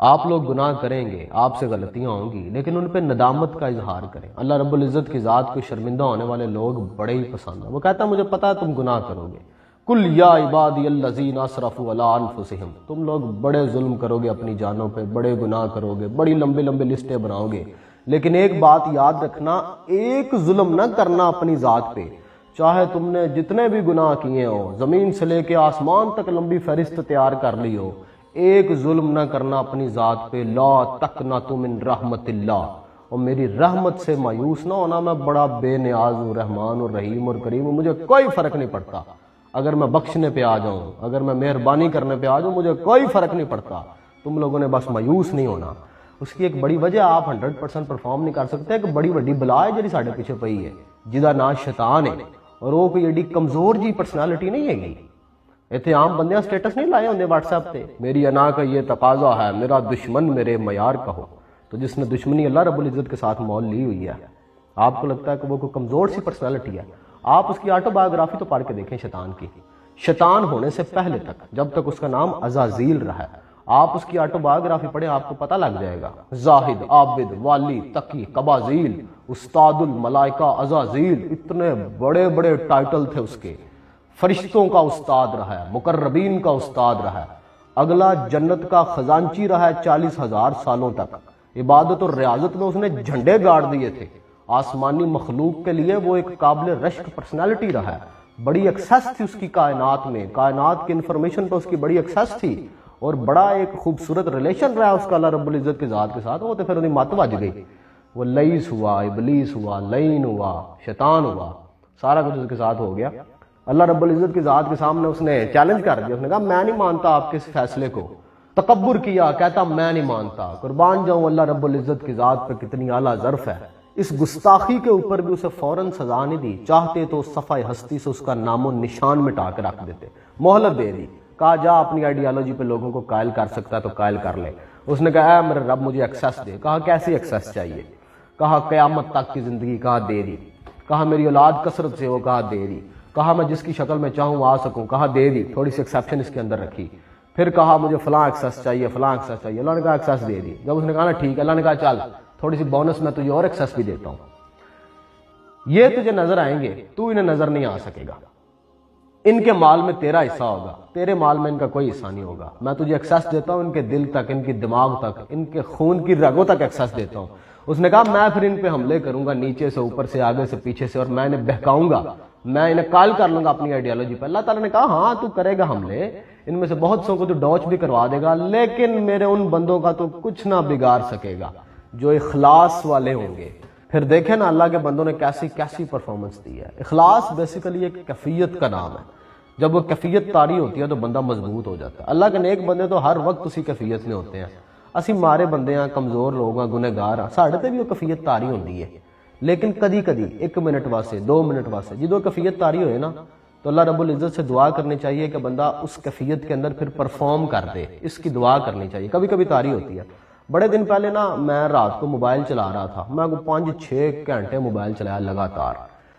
آپ لوگ گناہ کریں گے، آپ سے غلطیاں ہوں گی، لیکن ان پہ ندامت کا اظہار کریں۔ اللہ رب العزت کی ذات کو شرمندہ ہونے والے لوگ بڑے ہی پسند ہیں۔ وہ کہتا ہے مجھے پتا ہے تم گناہ کرو گے، کل یا عبادی الذین اسرفوا علی انفسہم، تم لوگ بڑے ظلم کرو گے اپنی جانوں پہ، بڑے گناہ کرو گے، بڑی لمبی لمبی لسٹیں بناؤ گے، لیکن ایک بات یاد رکھنا، ایک ظلم نہ کرنا اپنی ذات پہ، چاہے تم نے جتنے بھی گناہ کیے ہو، زمین سے لے کے آسمان تک لمبی فہرست تیار کر لی ہو، ایک ظلم نہ کرنا اپنی ذات پہ۔ لا تقنطوا من رحمت اللہ، اور میری رحمت سے مایوس نہ ہونا، میں بڑا بے نیاز ہوں، رحمان اور رحیم اور کریم ہوں، مجھے کوئی فرق نہیں پڑتا اگر میں بخشنے پہ آ جاؤں، اگر میں مہربانی کرنے پہ آ جاؤں، مجھے کوئی فرق نہیں پڑتا۔ تم لوگوں نے بس مایوس نہیں ہونا۔ اس کی ایک بڑی وجہ، آپ 100% پرفارم نہیں کر سکتے، ایک بڑی وڈی بلا ہے جی ساڈے پیچھے پئی ہے، جہدا نام شیطان ہے، اور وہ کوئی ایڈی کمزور جی پرسنالٹی نہیں ہے گی۔ ایتھے عام بندیاں سٹیٹس نہیں لائے ہوندے واٹس ایپ تے، میری انا کا یہ تقاضا ہے، میرا دشمن میرے معیار کا ہو۔ تو جس نے دشمنی اللہ رب العزت کے ساتھ مول لی ہوئی ہے، آپ کو لگتا ہے کہ وہ کوئی کمزور سی پرسنالٹی ہے؟ آپ اس کی آٹو بایوگرافی تو پڑھ کے دیکھیں شیطان کی، شیطان ہونے سے پہلے تک، جب تک اس کا نام عزازیل رہا ہے، آپ اس کی آٹو بایوگرافی پڑھیں، آپ کو پتہ لگ جائے گا۔ زاہد، عابد، والی، تقی، قبازیل، استاد الملائکہ، عزازیل، اتنے بڑے بڑے ٹائٹل تھے اس کے۔ فرشتوں کا استاد رہا ہے، مقربین کا استاد رہا ہے، اگلا جنت کا خزانچی رہا ہے 40,000 سالوں تک۔ عبادت اور ریاضت میں اس نے جھنڈے گاڑ دیے تھے، آسمانی مخلوق کے لیے وہ ایک قابل رشک پرسنالٹی رہا ہے، بڑی ایکسیس تھی اس کی کائنات میں، کائنات کی انفارمیشن پہ اس کی بڑی ایکسیس تھی، اور بڑا ایک خوبصورت ریلیشن رہا اس کا اللہ رب العزت کی ذات کے ساتھ۔ وہ تو پھر انہیں مت بج گئی، وہ لئیس ہوا، ابلیس ہوا، لعین ہوا، شیطان ہوا، سارا کچھ اس کے ساتھ ہو گیا۔ اللہ رب العزت کی ذات کے سامنے اس نے چیلنج کر دیا، اس نے کہا میں نہیں مانتا آپ کے اس فیصلے کو، تکبر کیا، کہتا میں نہیں مانتا۔ قربان جاؤں اللہ رب العزت کی ذات پہ کتنی اعلیٰ ظرف ہے، اس گستاخی کے اوپر بھی اسے فوراً سزا نہیں دی، چاہتے تو صفحہ ہستی سے اس کا نام و نشان مٹا کے رکھ دیتے، مہلت دے دی، کہا جا اپنی آئیڈیالوجی پہ لوگوں کو قائل کر سکتا ہے تو قائل کر لے۔ اس نے کہا اے میرے رب مجھے ایکسیس دے، کہا کیسی ایکسیس چاہیے، کہا قیامت تک کی زندگی، کہا دے دی، کہا میری اولاد کثرت سے ہو، کہا دے دی، کہا میں جس کی شکل میں چاہوں آ سکوں، کہا دے دی، تھوڑی سی ایکسیپشن اس کے اندر رکھی، پھر کہا مجھے فلاں ایکسیس چاہیے، فلاں ایکسیس چاہیے، اللہ نے کہا ایکسیس دے دی۔ جب اس نے کہا نا ٹھیک ہے، اللہ نے کہا چل تھوڑی سی بونس میں تجھے اور ایکسیس بھی دیتا ہوں، یہ تجھے نظر آئیں گے، تو انہیں نظر نہیں آ سکے گا، ان کے مال میں تیرا حصہ ہوگا، تیرے مال میں ان کا کوئی حصہ نہیں ہوگا، میں تجھے ایکسیس دیتا ہوں ان کے دل تک، ان کی دماغ تک، ان کے خون کی رگوں تک ایکسیس دیتا ہوں۔ اس نے کہا میں پھر ان پہ حملے کروں گا، نیچے سے، اوپر سے، آگے سے، پیچھے سے، اور میں انہیں بہکاؤں گا، میں انہیں قائل کر لوں گا اپنی آئیڈیالوجی پہ۔ اللہ تعالیٰ نے کہا ہاں تو کرے گا حملے، ان میں سے بہت سو کو تو ڈوچ بھی کروا دے گا، لیکن میرے ان بندوں کا تو کچھ نہ بگاڑ سکے گا جو اخلاص والے ہوں گے۔ پھر دیکھیں نا اللہ کے بندوں نے کیسی کیسی پرفارمنس دی ہے۔ اخلاص بیسیکلی ایک کیفیت کا نام ہے، جب وہ کیفیت طاری ہوتی ہے تو بندہ مضبوط ہو جاتا ہے۔ اللہ کے نیک بندے تو ہر وقت اسی کیفیت میں ہوتے ہیں، اسی مارے بندے ہیں، کمزور لوگ ہیں، گنہگار ہیں، ساڑھے تے بھی وہ کیفیت طاری ہوتی ہے، لیکن کدی کدی 1 منٹ واسطے، 2 منٹ واسطے جدو کیفیت طاری ہوئے نا، تو اللہ رب العزت سے دعا کرنی چاہیے کہ بندہ اس کیفیت کے اندر پھر پرفارم کر دے، اس کی دعا کرنی چاہیے۔ کبھی کبھی طاری ہوتی ہے۔ بڑے دن پہلے نا میں رات کو موبائل چلا رہا تھا، میں 5-6 گھنٹے موبائل چلایا لگاتار،